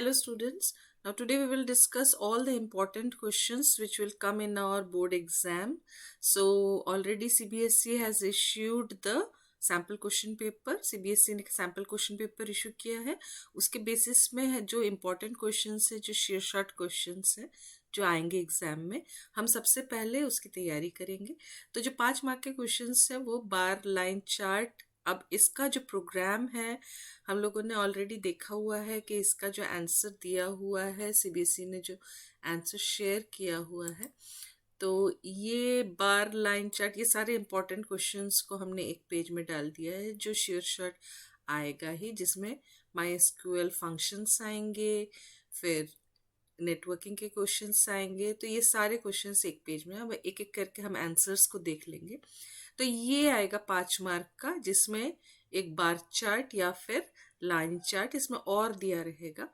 Hello students. Now today we will discuss all the important questions which will come in our board exam. So already CBSE has issued the sample question paper. CBSE ने sample question paper issue किया है. उसके basis में है जो important questions है, जो share short questions है जो आएंगे एग्जाम में, हम सबसे पहले उसकी तैयारी करेंगे. तो जो 5 मार्क के क्वेश्चंस है वो बार, लाइन चार्ट. अब इसका जो प्रोग्राम है हम लोगों ने ऑलरेडी देखा हुआ है कि इसका जो आंसर दिया हुआ है, सीबीएसई ने जो आंसर शेयर किया हुआ है, तो ये बार, लाइन चार्ट, ये सारे इंपॉर्टेंट क्वेश्चंस को हमने एक पेज में डाल दिया है जो शेयर शॉर्ट आएगा ही, जिसमें माईएसक्यूएल फंक्शंस आएंगे, फिर नेटवर्किंग के क्वेश्चंस आएंगे. तो ये सारे क्वेश्चंस एक पेज में, अब एक एक करके हम आंसर्स को देख लेंगे. तो ये आएगा 5 मार्क का, जिसमें एक बार चार्ट या फिर लाइन चार्ट इसमें और दिया रहेगा.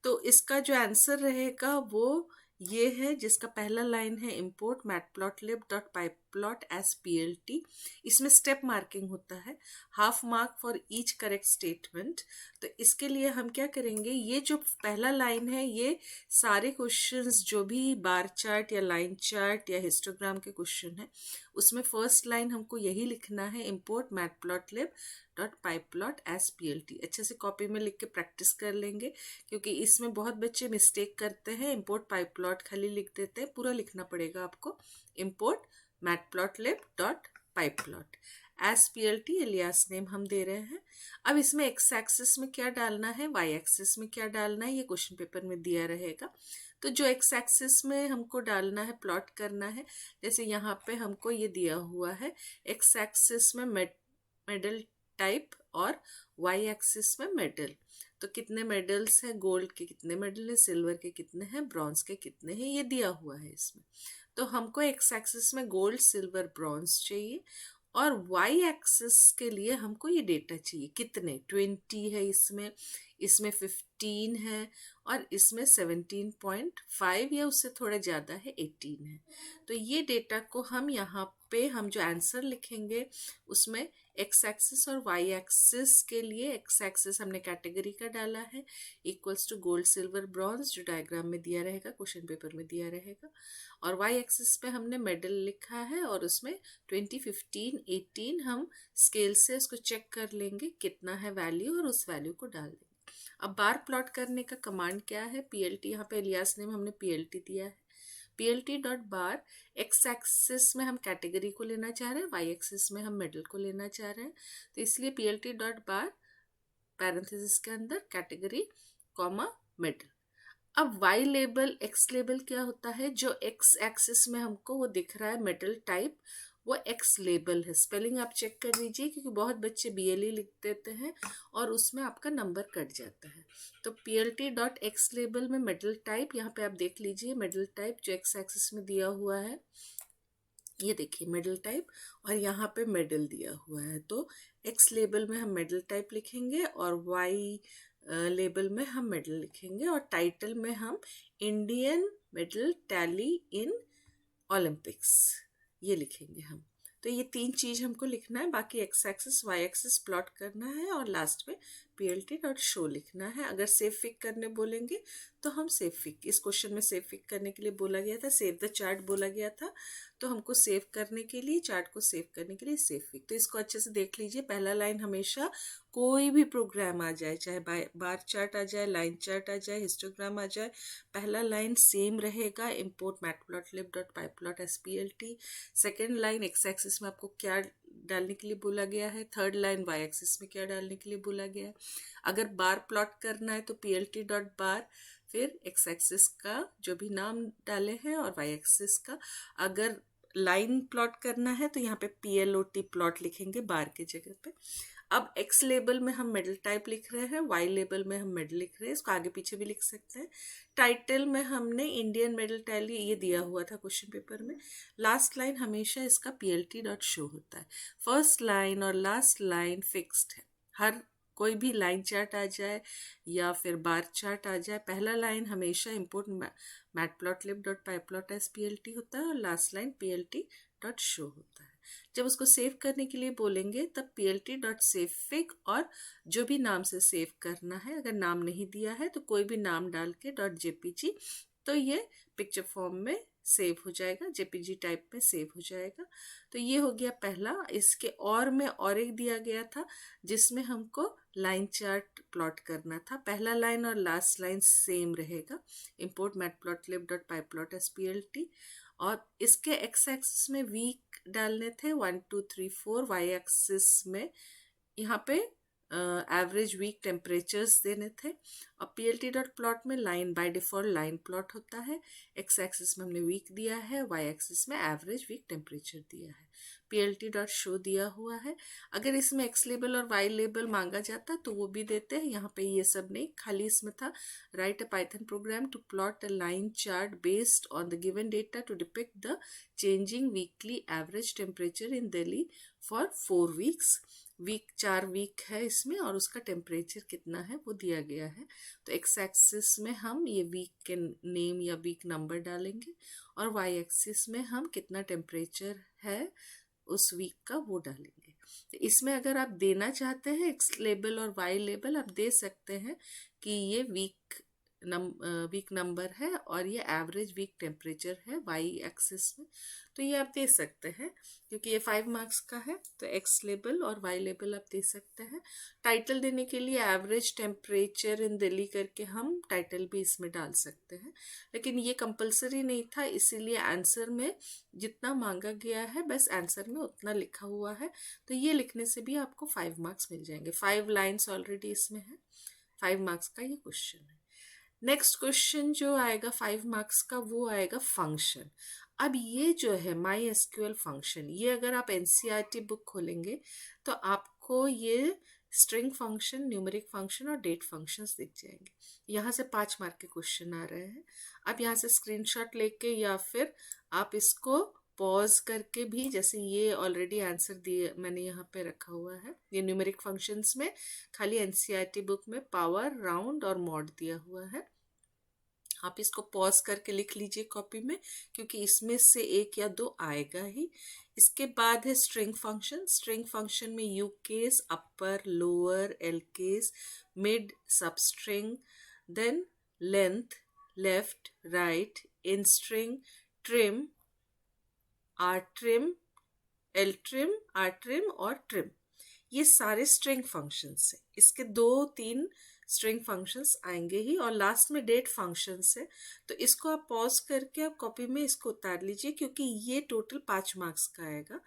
तो इसका जो आंसर रहेगा वो ये है, जिसका पहला लाइन है इंपोर्ट matplotlib.pyplot as plt. इसमें स्टेप मार्किंग होता है, half mark for each correct statement. तो इसके लिए हम क्या करेंगे, ये जो पहला लाइन है ये सारे क्वेश्चंस जो भी बार चार्ट या लाइन चार्ट या हिस्टोग्राम के क्वेश्चन है उसमें फर्स्ट लाइन हमको यही लिखना है, इंपोर्ट matplotlib.pyplot as plt. अच्छे से कॉपी में लिख के प्रैक्टिस कर लेंगे, क्योंकि इसमें बहुत बच्चे मिस्टेक करते हैं, इंपोर्ट pyplot खाली लिख देते हैं. पूरा लिखना पड़ेगा आपको, import matplotlib.pyplot as plt alias name हम दे रहे हैं. अब इसमें एक्स एक्सिस में क्या डालना है, वाई एक्सिस में क्या डालना है, ये क्वेश्चन पेपर में दिया रहेगा. तो जो एक्स एक्सिस में हमको डालना है, प्लॉट करना है, जैसे यहाँ पे हमको ये दिया हुआ है, एक्स एक्सिस में मेडल टाइप और वाई एक्सिस में मेडल. तो कितने मेडल्स हैं, गोल्ड के कितने मेडल हैं, सिल्वर के कितने हैं, ब्रॉन्ज के कितने हैं, ये दिया हुआ है इसमें. तो हमको एक्स एक्सिस में गोल्ड, सिल्वर, ब्रॉन्ज चाहिए, और वाई एक्सिस के लिए हमको ये डेटा चाहिए, कितने 20 है इसमें 15 है, और इसमें 17.5 या उससे थोड़ा ज़्यादा है 18 है. तो ये डेटा को हम यहाँ पे हम जो आंसर लिखेंगे उसमें एक्स एक्सिस और वाई एक्सिस के लिए, एक्स एक्सिस हमने कैटेगरी का डाला है equals to gold, silver, bronze, जो डायग्राम में दिया रहेगा, क्वेश्चन पेपर में दिया रहेगा, और वाई एक्सिस पे हमने मेडल लिखा है, और उसमें 20, 15, 18 हम स्केल से उसको चेक कर लेंगे कितना है वैल्यू, और उस वैल्यू को डाल देंगे. अब बार प्लॉट करने का कमांड क्या है, पीएलटी, यहाँ पे एलियास नेम हमने पीएलटी दिया है, plt.bar. एक्स एक्सिस में हम कैटेगरी को लेना चाह रहे हैं, वाई एक्सिस में हम मेडल को लेना चाह रहे हैं, तो इसलिए plt.bar पैरेंथेसिस के अंदर कैटेगरी कॉमा मेडल. अब वाई लेबल, एक्स लेबल क्या होता है, जो एक्स एक्सिस में हमको वो दिख रहा है मेटल टाइप, वो एक्स लेबल है. स्पेलिंग आप चेक कर लीजिए, क्योंकि बहुत बच्चे BLE लिख देते हैं और उसमें आपका नंबर कट जाता है. तो plt.x लेबल में मेटल टाइप, यहाँ पे आप देख लीजिए मेटल टाइप जो एक्स एक्सिस में दिया हुआ है, ये देखिए मेडल टाइप, और यहाँ पे मेडल दिया हुआ है. तो एक्स लेबल में हम मेडल टाइप लिखेंगे, और वाई लेबल में हम मेडल लिखेंगे, और टाइटल में हम Indian medal tally in Olympics ये लिखेंगे हम. तो ये 3 चीज हमको लिखना है, बाकी X axis Y axis plot करना है, और लास्ट में plt.show लिखना है. अगर सेव फिक करने बोलेंगे तो हम सेव फिक, इस क्वेश्चन में सेव फिक करने के लिए बोला गया था, सेव द चार्ट बोला गया था, तो हमको सेव करने के लिए, चार्ट को सेव करने के लिए सेव फिक. तो इसको अच्छे से देख लीजिए. पहला लाइन हमेशा कोई भी प्रोग्राम आ जाए, चाहे बार चार्ट आ जाए, लाइन चार्ट आ जाए, हिस्टोग्राम आ जाए, पहला लाइन सेम रहेगा, import matplotlib.pyplot as plt. Second line x axis में आपको क्या डालने के लिए बोला गया है, थर्ड लाइन वाई एक्सिस में क्या डालने के लिए बोला गया है. अगर बार प्लॉट करना है तो plt.bar, फिर एक्स एक्सिस का जो भी नाम डाले हैं और वाई एक्सिस का. अगर लाइन प्लॉट करना है तो यहाँ पे PLOT प्लॉट लिखेंगे बार के जगह पे. अब एक्स लेबल में हम मेडल टाइप लिख रहे हैं, वाई लेबल में हम मेडल लिख रहे हैं, इसको आगे पीछे भी लिख सकते हैं. टाइटल में हमने इंडियन मेडल टैली ये दिया हुआ था क्वेश्चन पेपर में. लास्ट लाइन हमेशा इसका plt.show होता है. फर्स्ट लाइन और लास्ट लाइन फिक्स्ड है, हर कोई भी लाइन चार्ट आ जाए या फिर बार चार्ट आ जाए, पहला लाइन हमेशा इंपोर्ट matplotlib.pyplot as plt होता है, और लास्ट लाइन plt.show होता है. जब उसको सेव करने के लिए बोलेंगे तब plt.savefig और जो भी नाम से सेव करना है, अगर नाम नहीं दिया है तो कोई भी नाम डाल के .jpg, तो ये पिक्चर फॉर्म में सेव हो जाएगा, जेपीजी टाइप में सेव हो जाएगा। तो ये हो गया पहला। इसके और में और एक दिया गया था जिसमें हमको लाइन चार्ट प्लॉट करना था। पहला लाइन और लास्ट लाइन सेम रहेगा, import matplotlib.pyplot_splt, और इसके एक्स एक्सिस में वीक डालने थे 1 2 3 4, वाई एक्सिस में यहाँ पे एवरेज वीक टेम्परेचर्स देने थे। और plt.plot में line by default line plot होता है। एक्स एक्सिस में हमने वीक दिया है, वाई एक्सिस में एवरेज वीक टेम्परेचर दिया है। plt.show दिया हुआ है। अगर इसमें एक्स लेबल और वाई लेबल मांगा जाता तो वो भी देते हैं, यहाँ पे ये सब नहीं, खाली इसमें था write a Python program to plot a line chart based on the given data to depict the changing weekly average temperature in Delhi for 4 weeks. 4 week है इसमें और उसका टेम्परेचर कितना है वो दिया गया है। तो एक्स एक्सिस में हम ये वीक के नेम या वीक नंबर डालेंगे और वाई एक्सिस में हम कितना टेम्परेचर है उस वीक का वो डालेंगे। तो इसमें अगर आप देना चाहते हैं एक्स लेबल और वाई लेबल, आप दे सकते हैं कि ये वीक नंबर है और ये एवरेज वीक टेम्परेचर है वाई एक्सिस में, तो ये आप दे सकते हैं क्योंकि ये 5 मार्क्स का है। तो एक्स लेबल और वाई लेबल आप दे सकते हैं। टाइटल देने के लिए एवरेज टेम्परेचर इन दिल्ली करके हम टाइटल भी इसमें डाल सकते हैं, लेकिन ये कंपलसरी नहीं था, इसीलिए आंसर में जितना मांगा गया है बस आंसर में उतना लिखा हुआ है। तो ये लिखने से भी आपको 5 मार्क्स मिल जाएंगे। 5 लाइन्स ऑलरेडी इसमें है, 5 मार्क्स का ये क्वेश्चन है। नेक्स्ट क्वेश्चन जो आएगा 5 मार्क्स का वो आएगा फंक्शन। अब ये जो है माई एसक्यूएल फंक्शन, ये अगर आप एनसीईआरटी बुक खोलेंगे तो आपको ये स्ट्रिंग फंक्शन, न्यूमेरिक फंक्शन और डेट फंक्शंस दिख जाएंगे। यहाँ से 5 मार्क के क्वेश्चन आ रहे हैं। आप यहाँ से स्क्रीनशॉट लेके या फिर आप इसको पॉज करके भी, जैसे ये ऑलरेडी आंसर दिए मैंने यहाँ पे रखा हुआ है, ये न्यूमेरिक फंक्शंस में खाली एनसीईआरटी बुक में पावर, राउंड और मॉड दिया हुआ है। आप इसको पॉज करके लिख लीजिए कॉपी में, क्योंकि इसमें से 1 या 2 आएगा ही। इसके बाद है स्ट्रिंग फंक्शन। स्ट्रिंग फंक्शन में U case, upper, lower, L case, mid, substring, then length, left, right, in string, trim, R trim, L trim, R trim और ट्रिम, ये सारे स्ट्रिंग फंक्शंस है। इसके 2-3 स्ट्रिंग फंक्शंस आएंगे ही, और last में date functions है। तो इसको आप पॉज करके आप कॉपी में इसको उतार लीजिए, क्योंकि ये टोटल 5 मार्क्स का आएगा।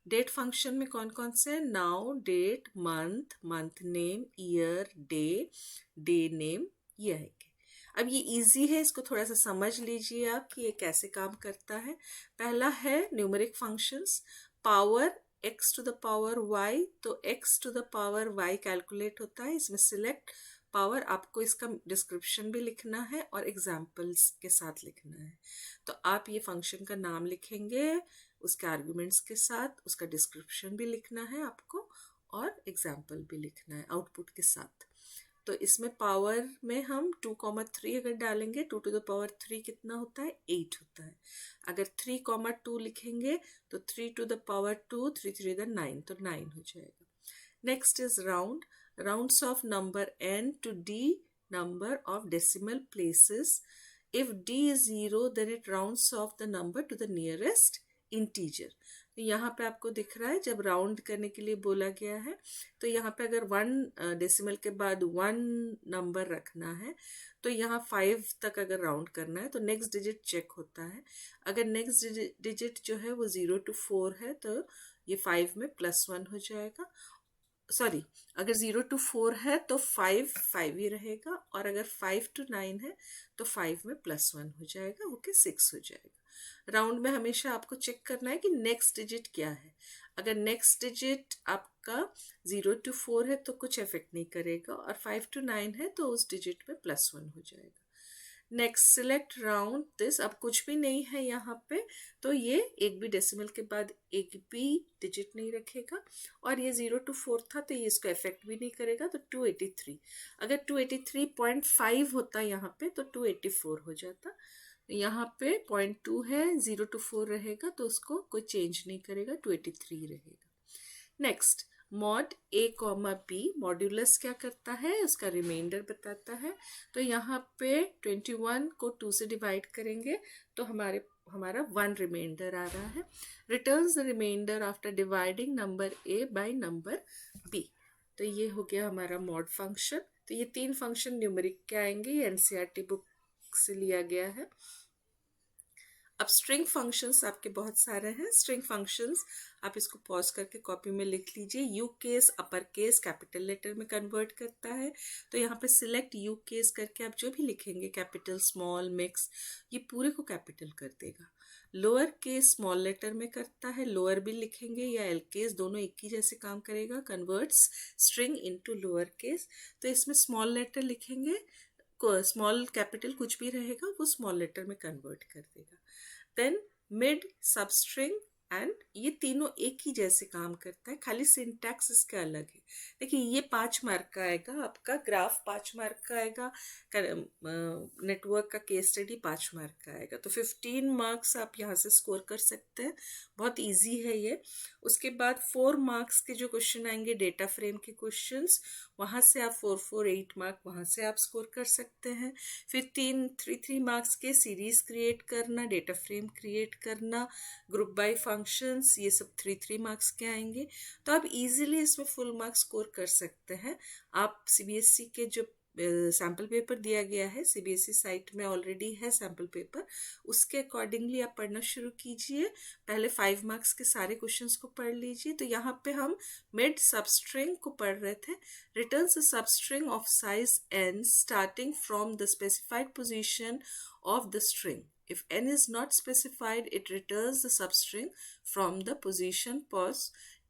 डेट फंक्शन में कौन कौन से हैं? Now, date, month, month name, year, day, day name, ये आएंगे। अब ये इजी है, इसको थोड़ा सा समझ लीजिए आप कि ये कैसे काम करता है। पहला है numeric functions. Power x to the power y, तो x to the power y calculate होता है। इसमें सिलेक्ट पावर, आपको इसका डिस्क्रिप्शन भी लिखना है और एग्जाम्पल्स के साथ लिखना है। तो आप ये फंक्शन का नाम लिखेंगे उसके आर्ग्यूमेंट्स के साथ, उसका डिस्क्रिप्शन भी लिखना है आपको और एग्जाम्पल भी लिखना है आउटपुट के साथ। तो इसमें पावर में हम 2,3 अगर डालेंगे, 2 टू द पावर 3 कितना होता है? 8 होता है। अगर 3,2 लिखेंगे तो 3 टू द पावर 2, 3 3 द 9, तो 9 हो जाएगा। Next is round. Rounds of number n to d number of decimal places. If d is 0, then it rounds off the number to the nearest integer. तो यहाँ पे आपको दिख रहा है जब राउंड करने के लिए बोला गया है, तो यहाँ पे अगर 1 डेसिमल के बाद 1 नंबर रखना है तो यहाँ 5 तक अगर राउंड करना है तो नेक्स्ट डिजिट चेक होता है। अगर नेक्स्ट डिजिट जो है वो 0 to 4 है तो ये 5 में +1 हो जाएगा। सॉरी, अगर 0 to 4 है तो 5 ही रहेगा, और अगर 5 to 9 है तो 5 में +1 हो जाएगा, ओके 6 हो जाएगा। राउंड में हमेशा आपको चेक करना है कि नेक्स्ट डिजिट क्या है। अगर नेक्स्ट डिजिट आपका 0 to 4 है तो कुछ इफेक्ट नहीं करेगा, और 5 to 9 है तो उस डिजिट में +1 हो जाएगा। नेक्स्ट सिलेक्ट राउंड दिस, अब कुछ भी नहीं है यहाँ पे, तो ये एक भी डेसिमल के बाद एक भी डिजिट नहीं रखेगा, और ये 0 to 4 था तो ये इसको इफेक्ट भी नहीं करेगा, तो 283। अगर 283.5 होता यहाँ पे तो 284 हो जाता, यहाँ पे 0.2 है, 0 to 4 रहेगा तो उसको कोई चेंज नहीं करेगा, 23 रहेगा। नेक्स्ट, मॉड ए कॉमा बी, मॉड्यूलस क्या करता है, उसका रिमाइंडर बताता है। तो यहाँ पे 21 को 2 से डिवाइड करेंगे तो हमारा 1 रिमाइंडर आ रहा है। Returns the reminder after dividing number A by number B. तो ये हो गया हमारा मॉड फंक्शन। तो ये 3 फंक्शन न्यूमेरिक के आएंगे, ये एनसीईआरटी बुक से लिया गया है। अब स्ट्रिंग फंक्शंस आपके बहुत सारे हैं। स्ट्रिंग फंक्शंस आप इसको पॉज करके कॉपी में लिख लीजिए। U case upper case capital letter में कन्वर्ट करता है। तो यहाँ पे सिलेक्ट यू केस करके आप जो भी लिखेंगे, कैपिटल स्मॉल मिक्स, ये पूरे को कैपिटल कर देगा। लोअर केस स्मॉल लेटर में करता है, लोअर भी लिखेंगे या एल केस, दोनों एक ही जैसे काम करेगा, converts string into lower case. तो इसमें स्मॉल लेटर लिखेंगे, स्मॉल कैपिटल कुछ भी रहेगा वो स्मॉल लेटर में कन्वर्ट कर देगा। देन मिड सबस्ट्रिंग एंड, ये तीनों एक ही जैसे काम करता है, खाली सिंटैक्स इसका अलग है। देखिए ये 5 मार्क का आएगा, आपका ग्राफ 5 मार्क का आएगा, नेटवर्क का केस स्टडी 5 मार्क का आएगा। तो 15 मार्क्स आप यहाँ से स्कोर कर सकते हैं, बहुत इजी है ये। उसके बाद 4 मार्क्स के जो क्वेश्चन आएंगे डेटा फ्रेम के क्वेश्चंस, वहाँ से आप 8 मार्क वहाँ से आप स्कोर कर सकते हैं। फिर 3 मार्क्स के सीरीज क्रिएट करना, डेटा फ्रेम क्रिएट करना, ग्रुप बाय फंक्शंस, ये सब 3 मार्क्स के आएंगे। तो आप इजीली इसमें फुल मार्क्स स्कोर कर सकते हैं। आप सीबीएसई के जो सैम्पल पेपर दिया गया है, सीबीएसई साइट में ऑलरेडी है सैम्पल पेपर, उसके अकॉर्डिंगली आप पढ़ना शुरू कीजिए। पहले 5 मार्क्स के सारे क्वेश्चंस को पढ़ लीजिए। तो यहाँ पे हम मिड सबस्ट्रिंग को पढ़ रहे थे। Returns a substring of size n starting from the specified position of the string. If n is not specified, it returns the substring from the position pos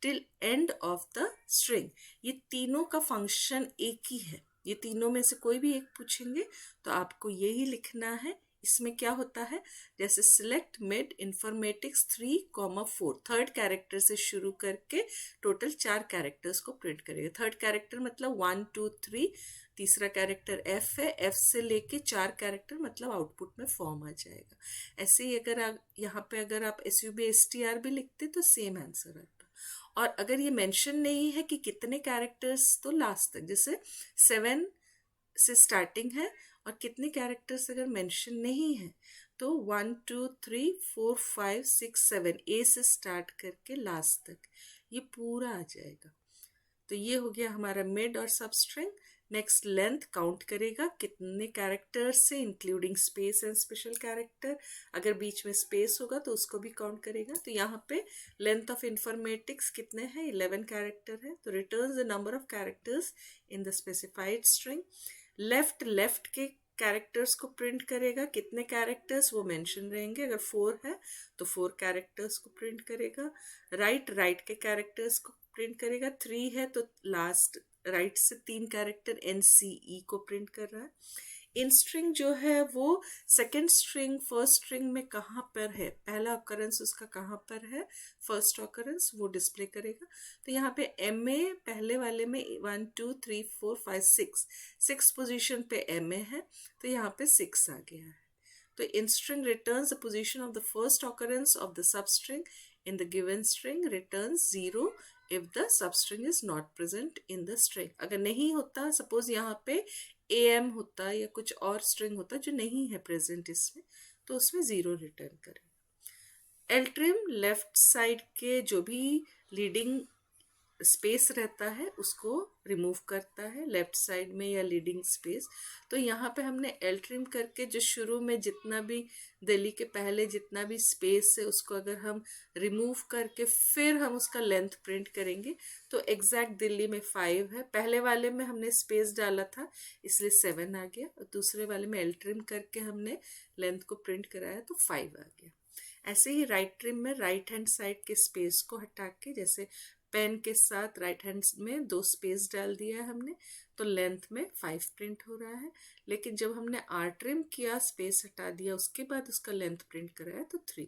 till end of the string. ये तीनों का function एक ही है, ये तीनों में से कोई भी एक पूछेंगे तो आपको यही लिखना है। इसमें क्या होता है, जैसे select mid informatics 3,4, third character से शुरू करके टोटल 4 कैरेक्टर्स को प्रिंट करेगा। थर्ड कैरेक्टर मतलब 1 2 3, तीसरा कैरेक्टर एफ है, एफ से लेके 4 कैरेक्टर मतलब आउटपुट में फॉर्म आ जाएगा। ऐसे ही अगर यहाँ पे अगर आप SUB/STR भी लिखते तो सेम आंसर आता। और अगर ये मेंशन नहीं है कि कितने कैरेक्टर्स, तो लास्ट तक, जैसे 7 से स्टार्टिंग है और कितने कैरेक्टर्स अगर मेंशन नहीं है तो 1 2 3 4 5 6 7 ए से स्टार्ट करके लास्ट तक ये पूरा आ जाएगा। तो ये हो गया हमारा मिड और सबस्ट्रिंग। नेक्स्ट लेंथ काउंट करेगा कितने कैरेक्टर्स से, including space and special character. अगर बीच में स्पेस होगा तो उसको भी काउंट करेगा। तो यहाँ पे लेंथ ऑफ इंफॉर्मेटिक्स कितने हैं, 11 कैरेक्टर है। तो returns the number of characters in the specified string. Left के कैरेक्टर्स को प्रिंट करेगा, कितने कैरेक्टर्स वो मेंशन रहेंगे, अगर 4 है तो 4 कैरेक्टर्स को प्रिंट करेगा। राइट के कैरेक्टर्स को प्रिंट करेगा, 3 है तो लास्ट राइट से 3 कैरेक्टर NCE को प्रिंट कर रहा है। इन स्ट्रिंग जो है वो सेकेंड स्ट्रिंग फर्स्ट स्ट्रिंग में कहाँ पर है, पहला ऑकरेंस उसका कहाँ पर है, फर्स्ट ऑकरेंस वो डिस्प्ले करेगा। तो यहाँ पे MA पहले वाले में 1 2 3 4 5 6 पोजीशन पे MA है, तो यहाँ पे 6 आ गया है। तो in string returns the position of the first occurrence of the substring in the given string, returns 0 if the substring is not present in the string. अगर नहीं होता, सपोज यहाँ पे AM होता या कुछ और स्ट्रिंग होता जो नहीं है प्रेजेंट इसमें, तो उसमें 0 रिटर्न करें। एल्ट्रिम लेफ्ट साइड के जो भी लीडिंग स्पेस रहता है उसको रिमूव करता है, लेफ्ट साइड में या लीडिंग स्पेस। तो यहाँ पे हमने एल ट्रिम करके जो शुरू में जितना भी दिल्ली के पहले जितना भी स्पेस है उसको अगर हम रिमूव करके फिर हम उसका लेंथ प्रिंट करेंगे तो एग्जैक्ट दिल्ली में 5 है। पहले वाले में हमने स्पेस डाला था इसलिए 7 आ गया, और दूसरे वाले में एल ट्रिम करके हमने लेंथ को प्रिंट कराया तो 5 आ गया। ऐसे ही राइट ट्रिम में राइट हैंड साइड के स्पेस को हटा के, जैसे पेन के साथ राइट हैंड में 2 स्पेस डाल दिया है हमने, तो लेंथ में 5 प्रिंट हो रहा है। लेकिन जब हमने आर ट्रिम किया, स्पेस हटा दिया, उसके बाद उसका लेंथ प्रिंट कराया तो 3।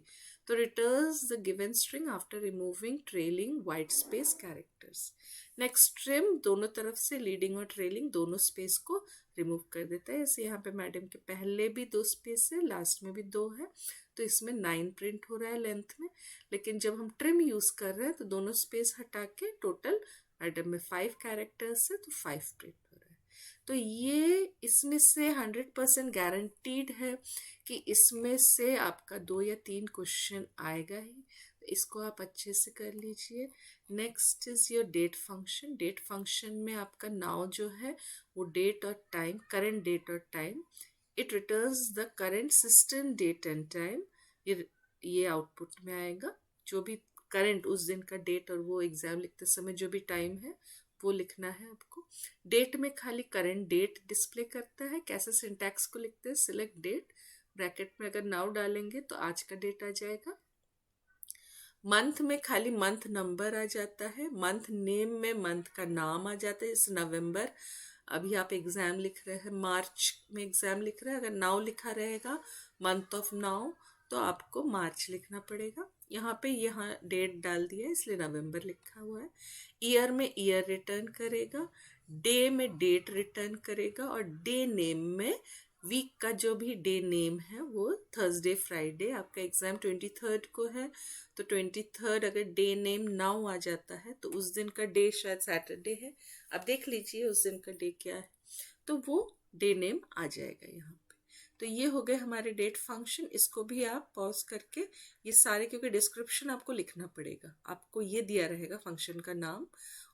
तो returns the given string after removing trailing white space characters. Next trim दोनों तरफ से लीडिंग और ट्रेलिंग दोनों स्पेस को रिमूव कर देता है। जैसे यहाँ पे मैडम के पहले भी 2 स्पेस है, लास्ट में भी 2 है, तो इसमें 9 प्रिंट हो रहा है लेंथ में। लेकिन जब हम ट्रिम यूज कर रहे हैं तो दोनों स्पेस हटा के टोटल मैडम में 5 कैरेक्टर्स है तो 5 प्रिंट हो रहा है। तो ये इसमें से 100% गारंटीड है कि इसमें से आपका 2 या 3 क्वेश्चन आएगा ही। इसको आप अच्छे से कर लीजिए। Next is your date function. Date function में आपका नाउ जो है वो डेट और टाइम, करंट डेट और time, it returns the current system date and time. ये आउटपुट में आएगा। जो भी करंट उस दिन का डेट और वो एग्जाम लिखते समय जो भी टाइम है वो लिखना है आपको। डेट में खाली करंट डेट डिस्प्ले करता है। कैसे सिंटैक्स को लिखते हैं, सिलेक्ट डेट, ब्रैकेट में अगर नाउ डालेंगे तो आज का डेट आ जाएगा। मंथ में खाली मंथ नंबर आ जाता है। मंथ नेम में मंथ का नाम आ जाता है। जैसे नवंबर, अभी आप एग्जाम लिख रहे हैं, मार्च में एग्जाम लिख रहे हैं, अगर नाउ लिखा रहेगा मंथ ऑफ नाउ तो आपको मार्च लिखना पड़ेगा। यहाँ पे यहाँ डेट डाल दिया है इसलिए नवंबर लिखा हुआ है। ईयर में ईयर रिटर्न करेगा, डे में डेट रिटर्न करेगा, और डे नेम में वीक का जो भी डे नेम है वो थर्सडे फ्राइडे। आपका एग्जाम 23rd को है तो 23rd अगर डे नेम नाउ आ जाता है तो उस दिन का डे शायद सैटरडे है, आप देख लीजिए उस दिन का डे क्या है, तो वो डे नेम आ जाएगा यहाँ पे। तो ये हो गए हमारे डेट फंक्शन। इसको भी आप पॉज करके ये सारे, क्योंकि डिस्क्रिप्शन आपको लिखना पड़ेगा, आपको ये दिया रहेगा फंक्शन का नाम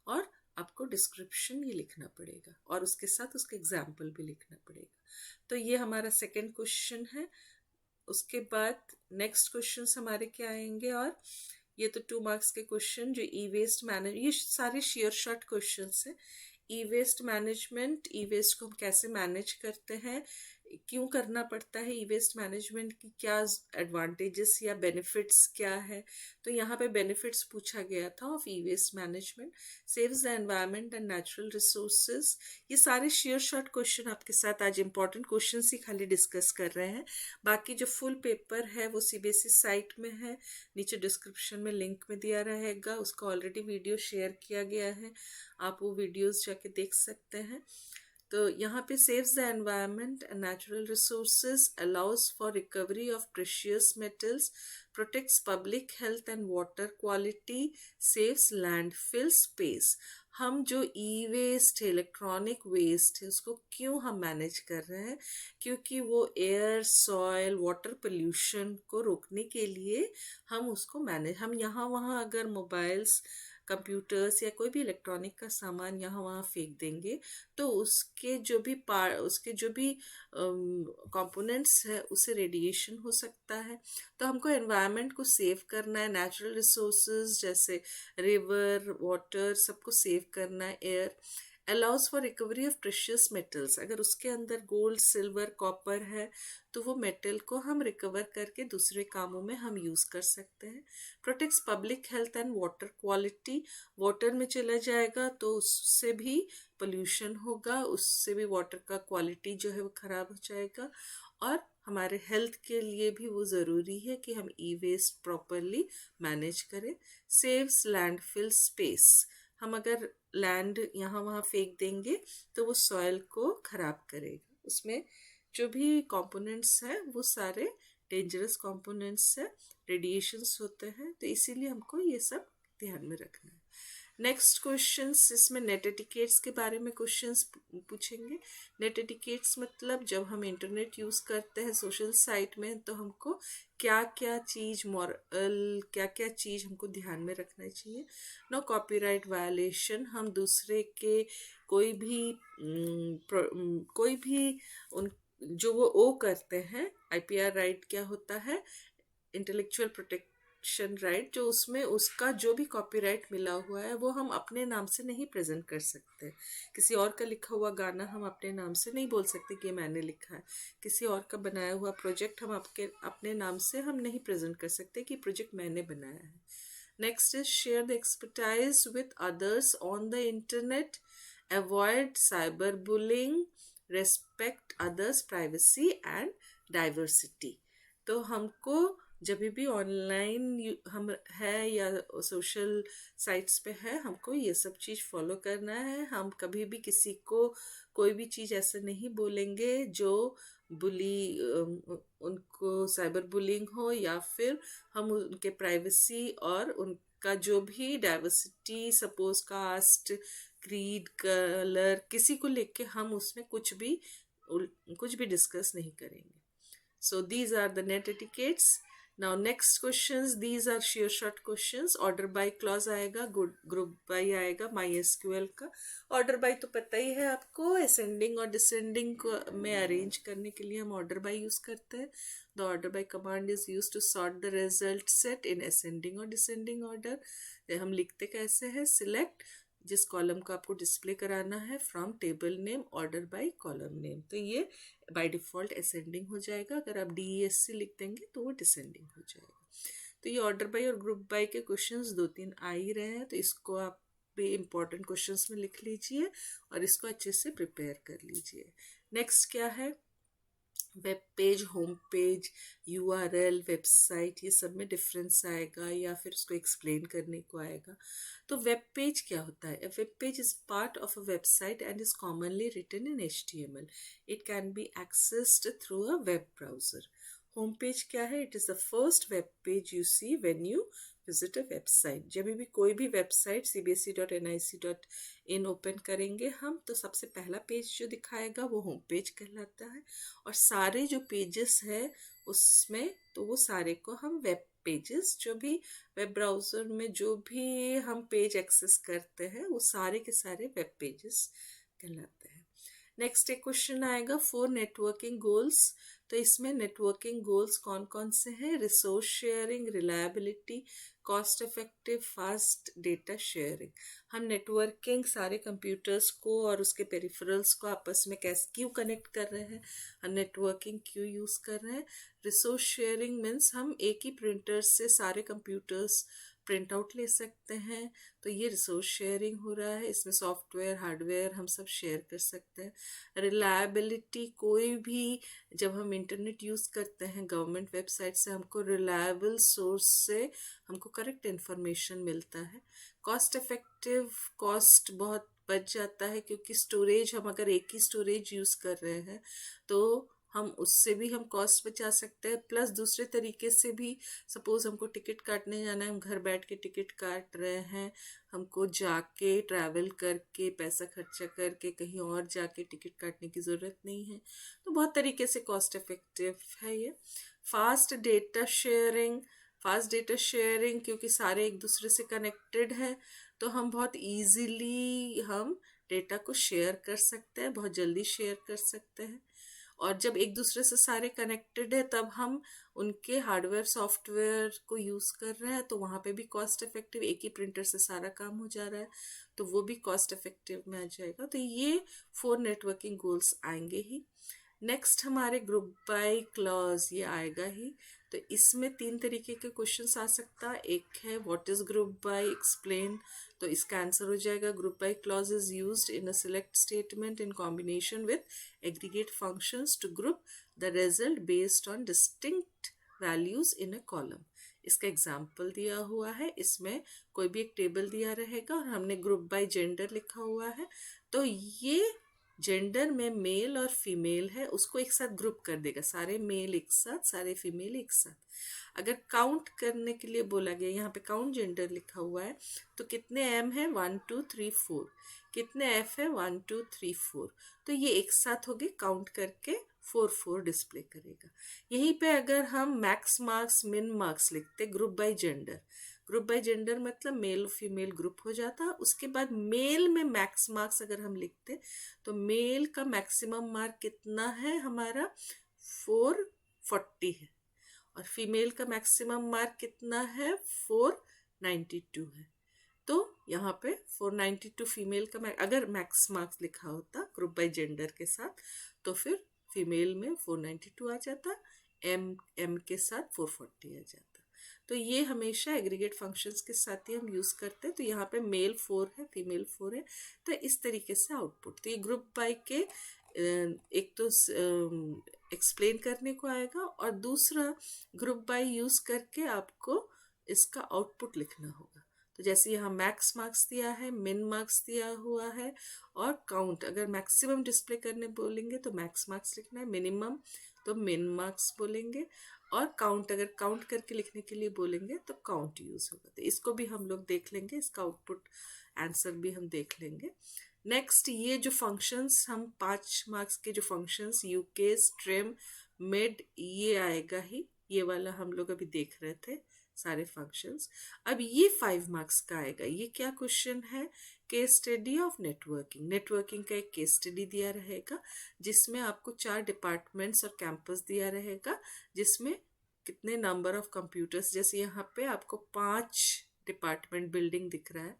और आपको डिस्क्रिप्शन ये लिखना पड़ेगा और उसके साथ उसका एग्जाम्पल भी लिखना पड़ेगा। तो ये हमारा सेकेंड क्वेश्चन है। उसके बाद नेक्स्ट क्वेश्चन हमारे क्या आएंगे, और ये तो 2 मार्क्स के क्वेश्चन जो ई वेस्ट मैनेज, ये सारे शेयर शॉर्ट क्वेश्चन है। ई वेस्ट मैनेजमेंट, ई वेस्ट को हम कैसे मैनेज करते हैं, क्यों करना पड़ता है, ई वेस्ट मैनेजमेंट की क्या एडवांटेजेस या बेनिफिट्स क्या है। तो यहाँ पे बेनिफिट्स पूछा गया था of e waste management, saves the environment and natural resources. ये सारे शेयर शॉर्ट क्वेश्चन आपके साथ आज इंपॉर्टेंट क्वेश्चन ही खाली डिस्कस कर रहे हैं। बाकी जो फुल पेपर है वो सीबीएसई साइट में है, नीचे डिस्क्रिप्शन में लिंक में दिया रहेगा, उसका ऑलरेडी वीडियो शेयर किया गया है, आप वो वीडियोस जाके देख सकते हैं। तो यहाँ पे saves the environment and natural resources, allows for recovery of precious metals, protects public health and water quality, saves landfill space. हम जो ई वेस्ट है, इलेक्ट्रॉनिक वेस्ट है, उसको क्यों हम मैनेज कर रहे हैं, क्योंकि वो एयर, सॉयल, वाटर पोल्यूशन को रोकने के लिए हम उसको मैनेज, हम यहाँ वहाँ अगर मोबाइल्स, कंप्यूटर्स या कोई भी इलेक्ट्रॉनिक का सामान यहाँ वहाँ फेंक देंगे तो उसके जो भी कंपोनेंट्स है उससे रेडिएशन हो सकता है। तो हमको एनवायरनमेंट को सेव करना है, नेचुरल रिसोर्सेज जैसे रिवर, वाटर, सबको सेव करना है, air. Allows for recovery of precious metals, अगर उसके अंदर गोल्ड, सिल्वर, कॉपर है तो वो मेटल को हम रिकवर करके दूसरे कामों में हम यूज़ कर सकते हैं। Protects public health and water quality, water में चला जाएगा तो उससे भी पोल्यूशन होगा, उससे भी वाटर का क्वालिटी जो है वो ख़राब हो जाएगा, और हमारे हेल्थ के लिए भी वो ज़रूरी है कि हम ई वेस्ट प्रॉपरली मैनेज करें। सेव्स लैंडफिल स्पेस, हम अगर लैंड यहाँ वहाँ फेंक देंगे तो वो सॉइल को ख़राब करेगा, उसमें जो भी कंपोनेंट्स हैं वो सारे डेंजरस कंपोनेंट्स है, रेडिएशंस होते हैं, तो इसीलिए हमको ये सब ध्यान में रखना है। नेक्स्ट क्वेश्चंस, इसमें नेट एटिकेट्स के बारे में क्वेश्चंस पूछेंगे। नेट एटिकेट्स मतलब जब हम इंटरनेट यूज़ करते हैं सोशल साइट में तो हमको क्या क्या चीज़ मॉरल, क्या क्या चीज़ हमको ध्यान में रखना चाहिए। नो कॉपीराइट वायलेशन, हम दूसरे के कोई भी उन जो वो ओ करते हैं, आईपीआर राइट क्या होता है, इंटेलेक्चुअल प्रोटेक्शन राइट, जो उसमें उसका जो भी कॉपीराइट मिला हुआ है वो हम अपने नाम से नहीं प्रेजेंट कर सकते। किसी और का लिखा हुआ गाना हम अपने नाम से नहीं बोल सकते कि ये मैंने लिखा है, किसी और का बनाया हुआ प्रोजेक्ट हम अपने नाम से हम नहीं प्रेजेंट कर सकते कि प्रोजेक्ट मैंने बनाया है। Next is share the expertise with others on the internet, avoid cyber bullying, respect others privacy and diversity. तो हमको जब भी ऑनलाइन हम है या सोशल साइट्स पे है, हमको ये सब चीज़ फॉलो करना है। हम कभी भी किसी को कोई भी चीज़ ऐसे नहीं बोलेंगे जो बुली उनको साइबर बुलिंग हो, या फिर हम उनके प्राइवेसी और उनका जो भी diversity, suppose caste, creed, colour, किसी को लेके हम उसमें कुछ भी डिस्कस नहीं करेंगे। So these are the net etiquettes. Now next questions, these are sheer short questions. Order by clause आएगा, group by आएगा, MySQL का। Order by तो पता ही है आपको, ascending और descending को में arrange करने के लिए हम order by use करते हैं। The order by command is used to sort the result set in ascending और descending order। हम लिखते कैसे हैं? Select जिस कॉलम को आपको डिस्प्ले कराना है from table name order by column name, तो ये बाय डिफ़ॉल्ट असेंडिंग हो जाएगा। अगर आप DESC लिख देंगे तो वो डिसेंडिंग हो जाएगा। तो ये ऑर्डर बाय और ग्रुप बाय के क्वेश्चंस 2-3 आ ही रहे हैं, तो इसको आप भी इम्पॉर्टेंट क्वेश्चंस में लिख लीजिए और इसको अच्छे से प्रिपेयर कर लीजिए। नेक्स्ट क्या है? Web page, home page, URL, website, ये सब में डिफरेंस आएगा या फिर उसको एक्सप्लेन करने को आएगा। तो वेब पेज क्या होता है? Web page is part of a website and is commonly written in HTML. It can be accessed through a web browser. Home page क्या है? It is the first web page you see when you visit a website. जब भी कोई भी website cbse.nic.in open करेंगे हम, तो सबसे पहला पेज जो दिखाएगा वो होम पेज कहलाता है। और सारे जो पेजेस है उसमें, तो वो सारे को हम वेब पेजेस, जो भी वेब ब्राउज़र में जो भी हम पेज एक्सेस करते हैं वो सारे के सारे वेब पेजेस कहलाते हैं। नेक्स्ट एक क्वेश्चन आएगा, 4 नेटवर्किंग गोल्स। तो इसमें नेटवर्किंग गोल्स कौन कौन से हैं? Resource sharing, reliability, cost effective, fast data sharing. हम नेटवर्किंग सारे कंप्यूटर्स को और उसके पेरिफेरल्स को आपस में कैसे क्यों कनेक्ट कर रहे हैं, हम नेटवर्किंग क्यों यूज़ कर रहे हैं। रिसोर्स शेयरिंग मीन्स हम एक ही प्रिंटर से सारे कंप्यूटर्स प्रिंट आउट ले सकते हैं, तो ये रिसोर्स शेयरिंग हो रहा है। इसमें सॉफ्टवेयर, हार्डवेयर हम सब शेयर कर सकते हैं। रिलायबिलिटी, कोई भी जब हम इंटरनेट यूज़ करते हैं गवर्नमेंट वेबसाइट से, हमको रिलायबल सोर्स से हमको करेक्ट इन्फॉर्मेशन मिलता है। कॉस्ट इफेक्टिव, कॉस्ट बहुत बच जाता है क्योंकि स्टोरेज, हम अगर एक ही स्टोरेज यूज़ कर रहे हैं तो हम उससे भी हम कॉस्ट बचा सकते हैं। प्लस दूसरे तरीके से भी, सपोज़ हमको टिकट काटने जाना है, हम घर बैठ के टिकट काट रहे हैं, हमको जाके ट्रैवल करके पैसा खर्चा करके कहीं और जाके टिकट काटने की ज़रूरत नहीं है, तो बहुत तरीके से कॉस्ट इफेक्टिव है ये। Fast data sharing, fast data sharing क्योंकि सारे एक दूसरे से कनेक्टेड हैं, तो हम बहुत इजीली हम डेटा को शेयर कर सकते हैं, बहुत जल्दी शेयर कर सकते हैं। और जब एक दूसरे से सारे कनेक्टेड है तब हम उनके हार्डवेयर सॉफ्टवेयर को यूज़ कर रहे हैं, तो वहाँ पे भी कॉस्ट इफेक्टिव, एक ही प्रिंटर से सारा काम हो जा रहा है, तो वो भी कॉस्ट इफेक्टिव में आ जाएगा। तो ये 4 नेटवर्किंग गोल्स आएंगे ही। नेक्स्ट हमारे ग्रुप बाय क्लॉज, ये आएगा ही। तो इसमें 3 तरीके के क्वेश्चंस आ सकता है। एक है what is group by, explain, तो इसका आंसर हो जाएगा group by clause is used in a select statement in combination with aggregate functions to group the result based on distinct values in a column. इसका example दिया हुआ है, इसमें कोई भी एक टेबल दिया रहेगा और हमने ग्रुप बाय जेंडर लिखा हुआ है, तो ये जेंडर में मेल और फीमेल है, उसको एक साथ ग्रुप कर देगा, सारे मेल एक साथ, सारे फीमेल एक साथ। अगर काउंट करने के लिए बोला गया, यहाँ पे काउंट जेंडर लिखा हुआ है, तो कितने एम है 1 2 3 4, कितने एफ है 1 2 3 4, तो ये एक साथ हो गए, काउंट करके 4 4 डिस्प्ले करेगा। यहीं पे अगर हम मैक्स मार्क्स मिन मार्क्स लिखते group by gender, group by gender मतलब मेल फीमेल ग्रुप हो जाता। उसके बाद मेल में मैक्स मार्क्स अगर हम लिखते, तो मेल का मैक्सिमम मार्क कितना है हमारा 440 है, और फीमेल का मैक्सिमम मार्क कितना है 492 है। तो यहाँ पे 492 फीमेल का अगर मैक्स मार्क्स लिखा होता ग्रुप बाय जेंडर के साथ, तो फिर फीमेल में 492 आ जाता, एम के साथ 440 आ जाता। तो ये हमेशा एग्रीगेट फंक्शंस के साथ ही हम यूज़ करते हैं। तो यहाँ पे मेल 4 है, फीमेल 4 है, तो इस तरीके से आउटपुट। तो ये ग्रुप बाय के एक तो एक्सप्लेन करने को आएगा और दूसरा ग्रुप बाय यूज करके आपको इसका आउटपुट लिखना होगा। तो जैसे यहाँ मैक्स मार्क्स दिया है, मिन मार्क्स दिया हुआ है और काउंट, अगर मैक्सिमम डिस्प्ले करने बोलेंगे तो मैक्स मार्क्स लिखना है, मिनिमम तो मिन मार्क्स बोलेंगे, और काउंट अगर काउंट करके लिखने के लिए बोलेंगे तो काउंट यूज होगा। तो इसको भी हम लोग देख लेंगे, इसका आउटपुट आंसर भी हम देख लेंगे। नेक्स्ट, ये जो फंक्शंस हम 5 मार्क्स के जो फंक्शंस यूके, स्ट्रिम, मिड, ये आएगा ही, ये वाला हम लोग अभी देख रहे थे सारे फंक्शंस। अब ये 5 मार्क्स का आएगा। ये क्या क्वेश्चन है? Case study of networking. Networking का एक केस स्टडी दिया रहेगा जिसमें आपको 4 डिपार्टमेंट्स और कैंपस दिया रहेगा, जिसमें कितने नंबर ऑफ कंप्यूटर्स, जैसे यहाँ पे आपको 5 डिपार्टमेंट बिल्डिंग दिख रहा है।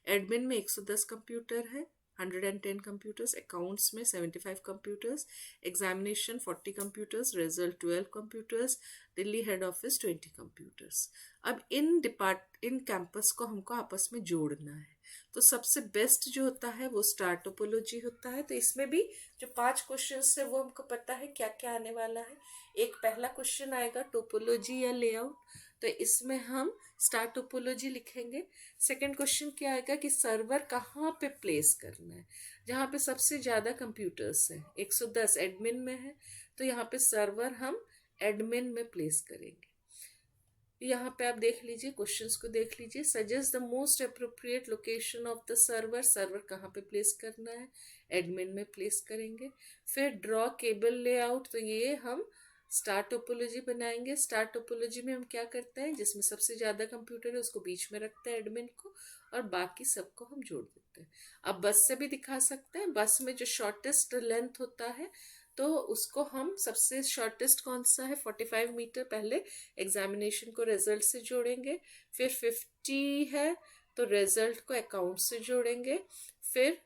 एडमिन में 110 कंप्यूटर है, 110 कंप्यूटर्स, अकाउंट्स में 75 computers, examination 40 computers, result 12 computers, Delhi head office 20 computers. अब इन कैंपस को हमको आपस में जोड़ना है। तो सबसे बेस्ट जो होता है वो स्टार टोपोलॉजी होता है। तो इसमें भी जो 5 क्वेश्चन है वो हमको पता है क्या क्या आने वाला है। एक पहला क्वेश्चन आएगा टोपोलॉजी या लेआउट, तो इसमें हम स्टार टोपोलॉजी लिखेंगे। सेकंड क्वेश्चन क्या आएगा कि सर्वर कहाँ पे प्लेस करना है, जहाँ पे सबसे ज़्यादा कंप्यूटर्स हैं, 110 एडमिन में है, तो यहाँ पे सर्वर हम एडमिन में प्लेस करेंगे। यहाँ पे आप देख लीजिए, क्वेश्चंस को देख लीजिए। Suggest the most appropriate location of the server, server कहाँ पे प्लेस करना है, एडमिन में प्लेस करेंगे। फिर ड्रॉ केबल लेआउट, तो ये हम स्टार टोपोलॉजी बनाएंगे। स्टार टोपोलॉजी में हम क्या करते हैं, जिसमें सबसे ज़्यादा कंप्यूटर है उसको बीच में रखते हैं एडमिन को, और बाकी सबको हम जोड़ देते हैं। अब बस से भी दिखा सकते हैं, बस में जो शॉर्टेस्ट लेंथ होता है तो उसको हम, सबसे शॉर्टेस्ट कौन सा है 45 मीटर, पहले एग्जामिनेशन को रिजल्ट से जोड़ेंगे, फिर 50 है तो रिजल्ट को अकाउंट से जोड़ेंगे, फिर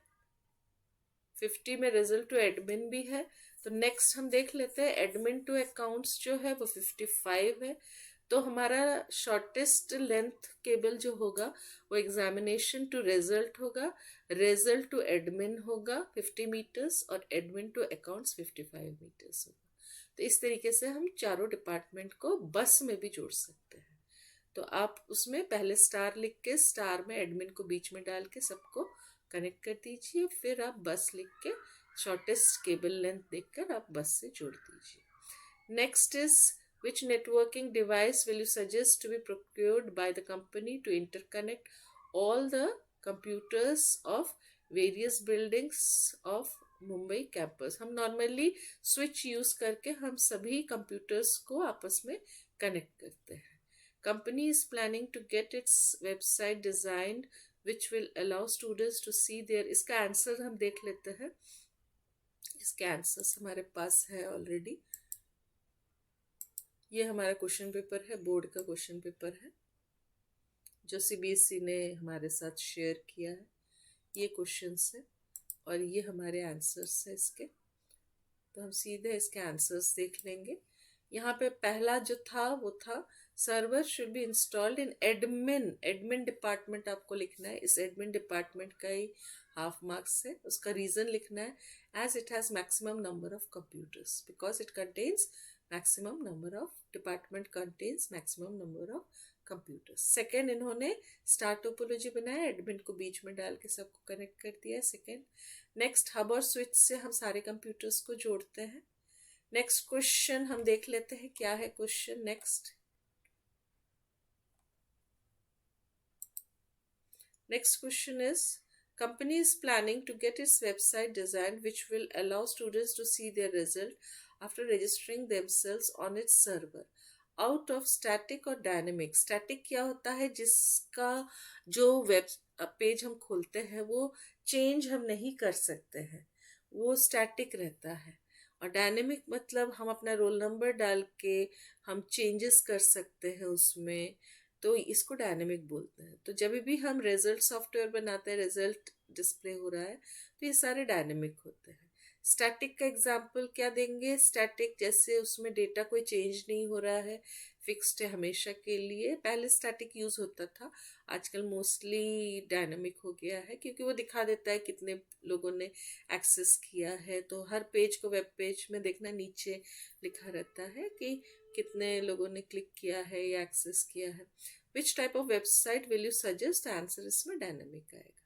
50 में रिजल्ट टू एडमिन भी है। तो नेक्स्ट हम देख लेते हैं, एडमिन टू अकाउंट्स जो है वो 55 है, तो हमारा शॉर्टेस्ट लेंथ केबल जो होगा वो एग्जामिनेशन टू रिजल्ट होगा, रिजल्ट टू एडमिन होगा 50 मीटर्स और एडमिन टू अकाउंट्स 55 मीटर्स होगा। तो इस तरीके से हम चारों डिपार्टमेंट को बस में भी जोड़ सकते हैं। तो आप उसमें पहले स्टार लिख के, स्टार में एडमिन को बीच में डाल के सबको कनेक्ट कर दीजिए, फिर आप बस लिख के शॉर्टेस्ट केबल लेंथ देखकर आप बस से जोड़ दीजिए। Next is which networking device will you suggest to be procured by the company to interconnect all the computers of various buildings of Mumbai campus? हम normally switch use करके हम सभी computers को आपस में connect करते हैं। Company is planning to get its website designed which will allow students to see their, इसका आंसर हम देख लेते हैं। इसके आंसर्स हमारे पास है ऑलरेडी। ये हमारा क्वेश्चन पेपर है, बोर्ड का क्वेश्चन पेपर है जो सीबीएसई ने हमारे साथ शेयर किया है। ये क्वेश्चंस है और ये हमारे आंसर्स है इसके। तो हम सीधे इसके आंसर्स देख लेंगे। यहाँ पे पहला जो था वो था server should be installed in admin, admin department आपको लिखना है। इस एडमिन डिपार्टमेंट का ही हाफ मार्क्स है, उसका रीजन लिखना है, as it has maximum number of computers, because it contains maximum number of department contains maximum number of computers। Second, इन्होंने स्टार टोपोलॉजी बनाया, एडमिन को बीच में डाल के सबको कनेक्ट कर दिया, सेकेंड। नेक्स्ट, हब और स्विच से हम सारे कंप्यूटर्स को जोड़ते हैं। नेक्स्ट क्वेश्चन हम देख लेते हैं क्या है question. Next question is company is planning to get its website designed which will allow students to see their result after registering themselves on its server out of static और dynamic। static क्या होता है, जिसका जो web page हम खोलते हैं वो चेंज हम नहीं कर सकते हैं, वो स्टैटिक रहता है। और डायनेमिक मतलब हम अपना रोल नंबर डाल के हम चेंजेस कर सकते हैं उसमें, तो इसको डायनेमिक बोलते हैं। तो जब भी हम रिजल्ट सॉफ्टवेयर बनाते हैं, रिजल्ट डिस्प्ले हो रहा है, तो ये सारे डायनेमिक होते हैं। स्टैटिक का एग्जांपल क्या देंगे, स्टैटिक जैसे उसमें डेटा कोई चेंज नहीं हो रहा है, फिक्स्ड है हमेशा के लिए। पहले स्टैटिक यूज होता था, आजकल मोस्टली डायनामिक हो गया है, क्योंकि वो दिखा देता है कितने लोगों ने एक्सेस किया है। तो हर पेज को वेब पेज में देखना, नीचे लिखा रहता है कि कितने लोगों ने क्लिक किया है या एक्सेस किया है। Which type of website will you suggest, answer इसमें डायनामिक आएगा।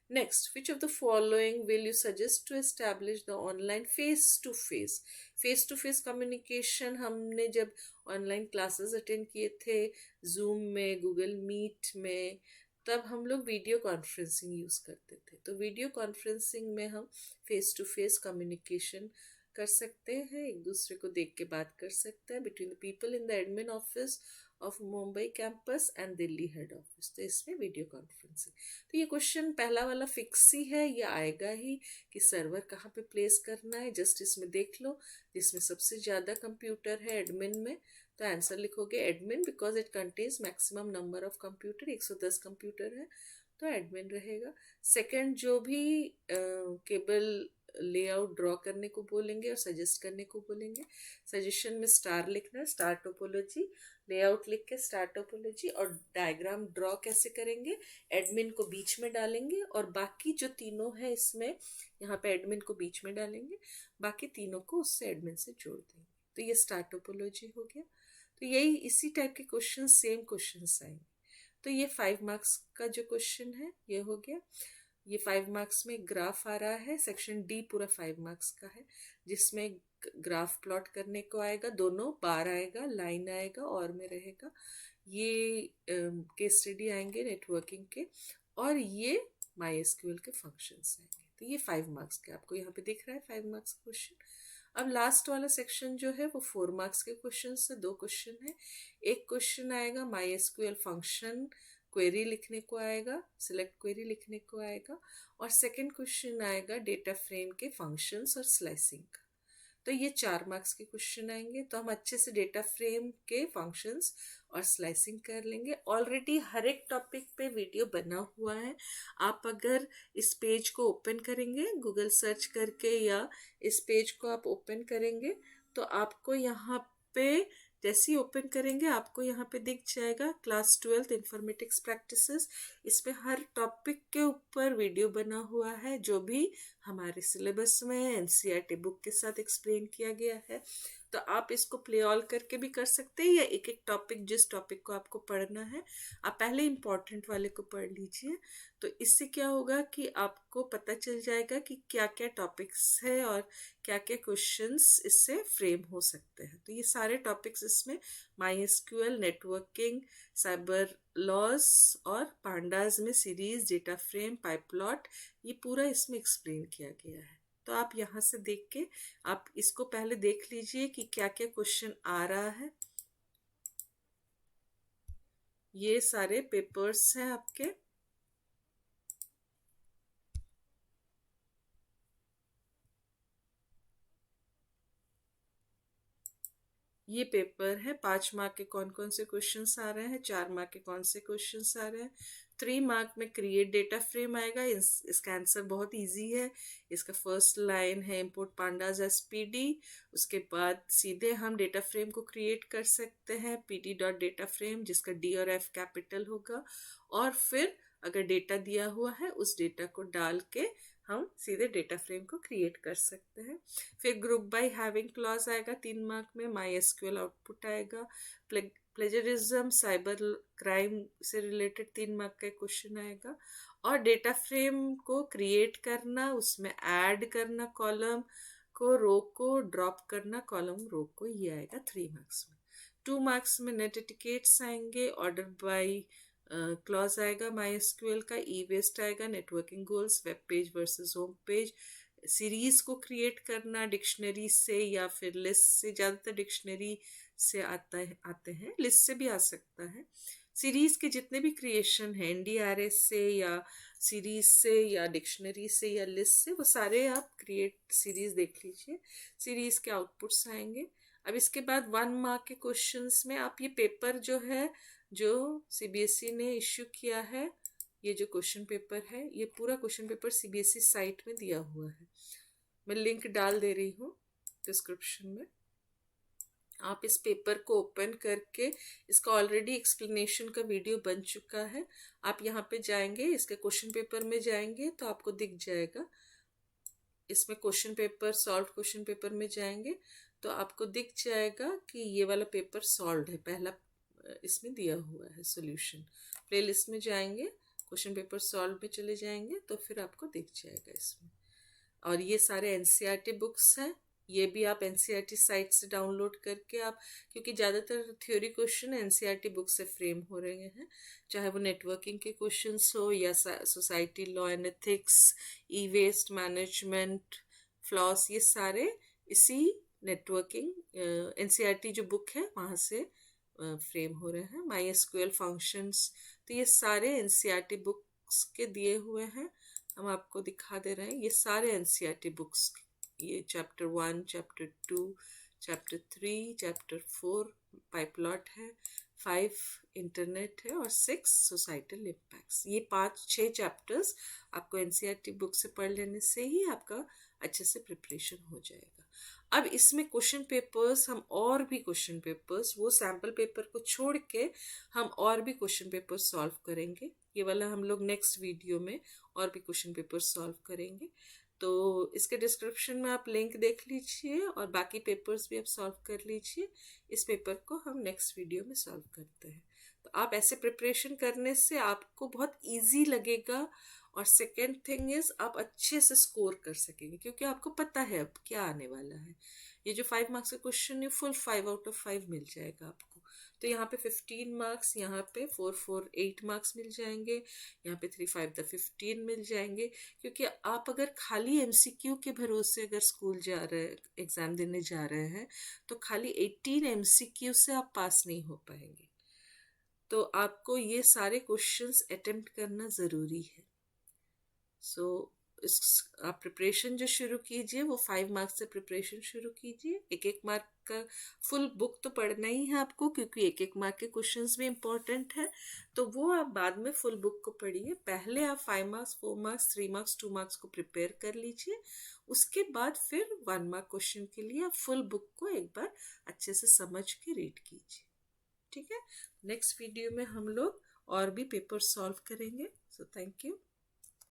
Next, which of the following will you suggest to establish the online face-to-face? Face-to-face communication हमने जब ऑनलाइन क्लासेस अटेंड किए थे जूम में, गूगल मीट में, तब हम लोग वीडियो कॉन्फ्रेंसिंग यूज़ करते थे। तो वीडियो कॉन्फ्रेंसिंग में हम फेस टू फेस कम्युनिकेशन कर सकते हैं, एक दूसरे को देख के बात कर सकते हैं between the people in the admin office of Mumbai campus and Delhi head office. तो इसमें वीडियो कॉन्फ्रेंसिंग। तो ये क्वेश्चन पहला वाला फिक्स ही है, ये आएगा ही कि सर्वर कहाँ पे प्लेस करना है। जस्ट इसमें देख लो, जिसमें सबसे ज़्यादा कंप्यूटर है एडमिन में, तो आंसर लिखोगे admin, because it contains maximum number of computer, 110 computer है तो एडमिन रहेगा। सेकंड, जो भी केबल लेआउट ड्रॉ करने को बोलेंगे और सजेस्ट करने को बोलेंगे, सजेशन में स्टार लिखना है, स्टार टोपोलॉजी, लेआउट लिख के स्टार टोपोलॉजी, और डायग्राम ड्रॉ कैसे करेंगे, एडमिन को बीच में डालेंगे और बाकी जो तीनों है इसमें, यहाँ पे एडमिन को बीच में डालेंगे, बाकी तीनों को उससे एडमिन से जोड़ देंगे। तो ये स्टार टोपोलॉजी हो गया। तो यही इसी टाइप के क्वेश्चन, सेम क्वेश्चन आएंगे। तो ये 5 मार्क्स का जो क्वेश्चन है ये हो गया। ये 5 मार्क्स में ग्राफ आ रहा है, सेक्शन डी पूरा 5 मार्क्स का है, जिसमें ग्राफ प्लॉट करने को आएगा, दोनों बार आएगा, लाइन आएगा और में रहेगा। ये केस स्टडी आएंगे नेटवर्किंग के, और ये MySQL के फंक्शंस आएंगे। तो ये 5 मार्क्स के आपको यहाँ पे दिख रहा है 5 मार्क्स का क्वेश्चन। अब लास्ट वाला सेक्शन जो है वो 4 मार्क्स के क्वेश्चन से 2 क्वेश्चन है। एक क्वेश्चन आएगा MySQL फंक्शन क्वेरी लिखने को आएगा, सिलेक्ट क्वेरी लिखने को आएगा, और सेकंड क्वेश्चन आएगा डेटा फ्रेम के फंक्शंस और स्लाइसिंग का। तो ये 4 मार्क्स के क्वेश्चन आएंगे। तो हम अच्छे से डेटा फ्रेम के फंक्शंस और स्लाइसिंग कर लेंगे। ऑलरेडी हर एक टॉपिक पे वीडियो बना हुआ है, आप अगर इस पेज को ओपन करेंगे गूगल सर्च करके, या इस पेज को आप ओपन करेंगे तो आपको यहाँ पे जैसे ही ओपन करेंगे आपको यहाँ पे दिख जाएगा क्लास 12 इन्फॉर्मेटिक्स प्रैक्टिसेस। इसमें हर टॉपिक के ऊपर वीडियो बना हुआ है, जो भी हमारे सिलेबस में NCERT बुक के साथ एक्सप्लेन किया गया है। तो आप इसको प्ले ऑल करके भी कर सकते हैं, या एक एक टॉपिक, जिस टॉपिक को आपको पढ़ना है आप पहले इम्पॉर्टेंट वाले को पढ़ लीजिए। तो इससे क्या होगा कि आपको पता चल जाएगा कि क्या क्या टॉपिक्स है और क्या क्या क्वेश्चंस इससे फ्रेम हो सकते हैं। तो ये सारे टॉपिक्स इसमें MySQL, नेटवर्किंग, साइबर लॉस और पांडाज में सीरीज, डेटा फ्रेम, पाइपलॉट, ये पूरा इसमें एक्सप्लेन किया गया है। तो आप यहाँ से देख के आप इसको पहले देख लीजिए कि क्या क्या क्वेश्चन आ रहा है। ये सारे पेपर्स हैं आपके। ये पेपर है, 5 मार्क के कौन कौन से क्वेश्चंस आ रहे हैं, 4 मार्क के कौन से क्वेश्चंस आ रहे हैं। 3 मार्क में क्रिएट डेटा फ्रेम आएगा। इसका आंसर बहुत इजी है। इसका फर्स्ट लाइन है इंपोर्ट पांडाज एज PD। उसके बाद सीधे हम डेटा फ्रेम को क्रिएट कर सकते हैं, pd.data_frame, जिसका D और F कैपिटल होगा, और फिर अगर डेटा दिया हुआ है उस डेटा को डाल के हम सीधे डेटा फ्रेम को क्रिएट कर सकते हैं। फिर ग्रुप बाय हैविंग क्लॉज आएगा 3 मार्क में। MySQL आउटपुट आएगा। प्लेजरिज्म, साइबर क्राइम से रिलेटेड 3 मार्क का क्वेश्चन आएगा। और डेटा फ्रेम को क्रिएट करना, उसमें ऐड करना कॉलम को, रो को ड्रॉप करना कॉलम रो को, ये आएगा 3 मार्क्स में। 2 मार्क्स में नेट एटिकेट्स आएंगे, ऑर्डर बाय क्लॉज आएगा MySQL का, ई-वेस्ट आएगा, networking goals, web page versus home page, series को क्रिएट करना डिक्शनरी से या फिर लिस्ट से, ज़्यादातर डिक्शनरी से आते हैं, लिस्ट से भी आ सकता है। सीरीज के जितने भी क्रिएशन हैं NDRS से या सीरीज से या डिक्शनरी से या लिस्ट से, वो सारे आप क्रिएट सीरीज देख लीजिए। सीरीज के आउटपुट्स आएंगे। अब इसके बाद 1 मार्क के क्वेश्चंस में आप ये पेपर जो है, जो CBSE ने इश्यू किया है, ये जो क्वेश्चन पेपर है, ये पूरा क्वेश्चन पेपर CBSE साइट में दिया हुआ है। मैं लिंक डाल दे रही हूँ डिस्क्रिप्शन में। आप इस पेपर को ओपन करके, इसका ऑलरेडी एक्सप्लेनेशन का वीडियो बन चुका है, आप यहाँ पे जाएंगे, इसके क्वेश्चन पेपर में जाएंगे तो आपको दिख जाएगा, इसमें question paper solve question paper में जाएंगे तो आपको दिख जाएगा कि ये वाला पेपर सॉल्व है, पहला इसमें दिया हुआ है सॉल्यूशन। प्लेलिस्ट में जाएंगे, क्वेश्चन पेपर सॉल्व में चले जाएंगे तो फिर आपको दिख जाएगा इसमें। और ये सारे एनसीईआरटी बुक्स हैं, ये भी आप एनसीईआरटी साइट से डाउनलोड करके आप, क्योंकि ज़्यादातर थ्योरी क्वेश्चन एनसीईआरटी बुक से फ्रेम हो रहे हैं, चाहे वो नेटवर्किंग के क्वेश्चंस हो या society law and ethics, e waste management, FLOSS, ये सारे इसी नेटवर्किंग एनसीईआरटी जो बुक है वहाँ से फ्रेम हो रहे हैं। माई एसक्यूएल फंक्शंस, तो ये सारे एनसीईआरटी बुक्स के दिए हुए हैं, हम आपको दिखा दे रहे हैं। ये सारे एनसीईआरटी बुक्स, ये चैप्टर 1, चैप्टर 2, चैप्टर 3, चैप्टर 4 पाइपलॉट है, 5 इंटरनेट है और 6 सोसाइटल इम्पैक्ट्स। ये 5-6 चैप्टर्स आपको एनसीईआरटी बुक से पढ़ लेने से ही आपका अच्छे से प्रिपरेशन हो जाएगा। अब इसमें क्वेश्चन पेपर्स, हम और भी क्वेश्चन पेपर्स, वो सैम्पल पेपर को छोड़ के हम और भी क्वेश्चन पेपर सॉल्व करेंगे। ये वाला हम लोग नेक्स्ट वीडियो में और भी क्वेश्चन पेपर सॉल्व करेंगे, तो इसके डिस्क्रिप्शन में आप लिंक देख लीजिए और बाकी पेपर्स भी आप सॉल्व कर लीजिए। इस पेपर को हम नेक्स्ट वीडियो में सॉल्व करते हैं। तो आप ऐसे प्रिपरेशन करने से आपको बहुत इजी लगेगा, और सेकेंड थिंग इज आप अच्छे से स्कोर कर सकेंगे, क्योंकि आपको पता है अब क्या आने वाला है। ये जो 5 मार्क्स का क्वेश्चन है, फुल 5 आउट ऑफ 5 मिल जाएगा आपको। तो यहाँ पे 15 मार्क्स, यहाँ पे 4 8 मार्क्स मिल जाएंगे, यहाँ पे 3 5 15 मिल जाएंगे। क्योंकि आप अगर खाली एमसीक्यू के भरोसे अगर स्कूल जा रहे हैं, एग्जाम देने जा रहे हैं, तो खाली 18 एमसीक्यू से आप पास नहीं हो पाएंगे। तो आपको ये सारे क्वेश्चंस अटेम्प्ट करना ज़रूरी है। सो आप प्रिपरेशन जो शुरू कीजिए वो 5 मार्क्स से प्रिपरेशन शुरू कीजिए। 1-1 मार्क का फुल बुक तो पढ़ना ही है आपको, क्योंकि 1-1 मार्क के क्वेश्चंस भी इम्पोर्टेंट है, तो वो आप बाद में फुल बुक को पढ़िए। पहले आप 5 मार्क्स, 4 मार्क्स, 3 मार्क्स, 2 मार्क्स को प्रिपेयर कर लीजिए, उसके बाद फिर 1 मार्क क्वेश्चन के लिए आप फुल बुक को एक बार अच्छे से समझ के रीड कीजिए। ठीक है, नेक्स्ट वीडियो में हम लोग और भी पेपर सॉल्व करेंगे। So thank you.